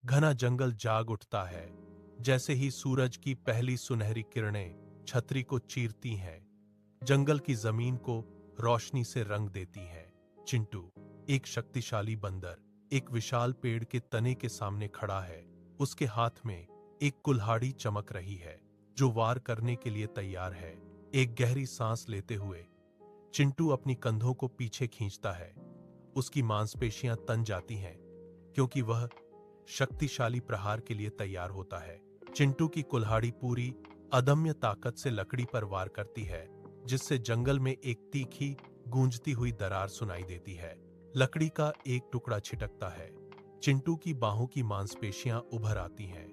घना जंगल जाग उठता है जैसे ही सूरज की पहली सुनहरी किरणें छतरी को चीरती हैं। जंगल की जमीन को रोशनी से रंग देती हैं। चिंटू, एक शक्तिशाली बंदर, एक विशाल पेड़ के तने के सामने खड़ा है। उसके हाथ में एक कुल्हाड़ी चमक रही है जो वार करने के लिए तैयार है। एक गहरी सांस लेते हुए चिंटू अपनी कंधों को पीछे खींचता है। उसकी मांसपेशियां तन जाती हैं क्योंकि वह शक्तिशाली प्रहार के लिए तैयार होता है। चिंटू की कुल्हाड़ी पूरी अदम्य ताकत से लकड़ी पर वार करती है, जिससे जंगल में एक तीखी गूंजती हुई दरार सुनाई देती है। लकड़ी का एक टुकड़ा छिटकता है। चिंटू की बाहों की मांसपेशियां उभर आती हैं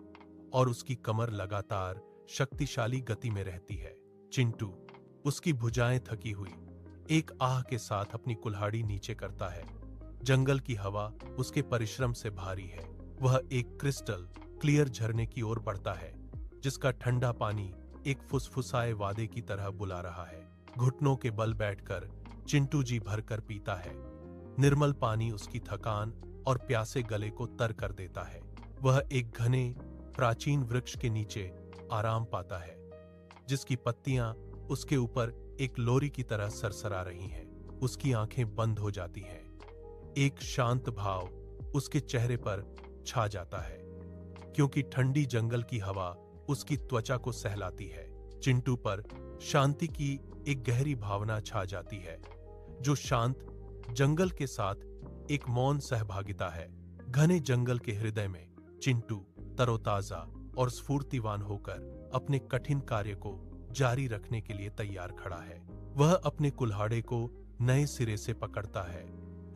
और उसकी कमर लगातार शक्तिशाली गति में रहती है। चिंटू, उसकी भुजाएं थकी हुई, एक आह के साथ अपनी कुल्हाड़ी नीचे करता है। जंगल की हवा उसके परिश्रम से भारी है। वह एक क्रिस्टल क्लियर झरने की ओर बढ़ता है, जिसका ठंडा पानी एक फुसफुसाए वादे की तरह बुला रहा है। घुटनों के बल बैठकर चिंटू जी भरकर पीता है। निर्मल पानी उसकी थकान और प्यासे गले को तर कर देता है। वह एक घने प्राचीन वृक्ष के नीचे आराम पाता है, जिसकी पत्तियां उसके ऊपर एक लोरी की तरह सरसरा रही हैं। उसकी आंखें बंद हो जाती हैं। एक शांत भाव उसके चेहरे पर छा जाता है, क्योंकि ठंडी जंगल की हवा उसकी त्वचा को सहलाती है। चिंटू पर शांति की एक गहरी भावना छा जाती है, जो शांत जंगल के साथ एक मौन सहभागिता है। घने जंगल के हृदय में चिंटू तरोताजा और स्फूर्तिवान होकर अपने कठिन कार्य को जारी रखने के लिए तैयार खड़ा है। वह अपने कुल्हाड़े को नए सिरे से पकड़ता है।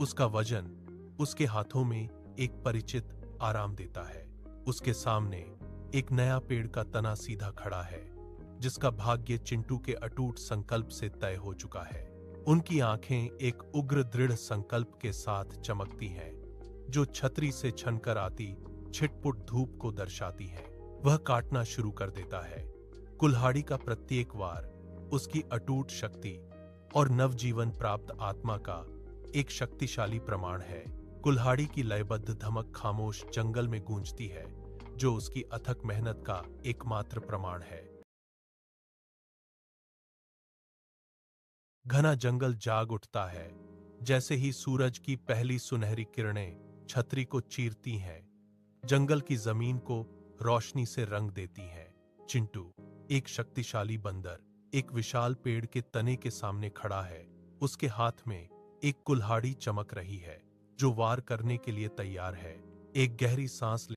उसका वजन उसके हाथों में एक परिचित आराम देता है। उसके सामने एक नया पेड़ का तना सीधा खड़ा है, जिसका भाग्य चिंटू के अटूट संकल्प से तय हो चुका है। उनकी आंखें एक उग्र दृढ़ संकल्प के साथ चमकती हैं, जो छतरी से छनकर आती छिटपुट धूप को दर्शाती हैं। वह काटना शुरू कर देता है। कुल्हाड़ी का प्रत्येक वार उसकी अटूट शक्ति और नवजीवन प्राप्त आत्मा का एक शक्तिशाली प्रमाण है। कुल्हाड़ी की लयबद्ध धमक खामोश जंगल में गूंजती है, जो उसकी अथक मेहनत का एकमात्र प्रमाण है। घना जंगल जाग उठता है जैसे ही सूरज की पहली सुनहरी किरणें छतरी को चीरती हैं। जंगल की जमीन को रोशनी से रंग देती हैं। चिंटू, एक शक्तिशाली बंदर, एक विशाल पेड़ के तने के सामने खड़ा है। उसके हाथ में एक कुल्हाड़ी चमक रही है जो वार करने के लिए तैयार है। एक गहरी सांस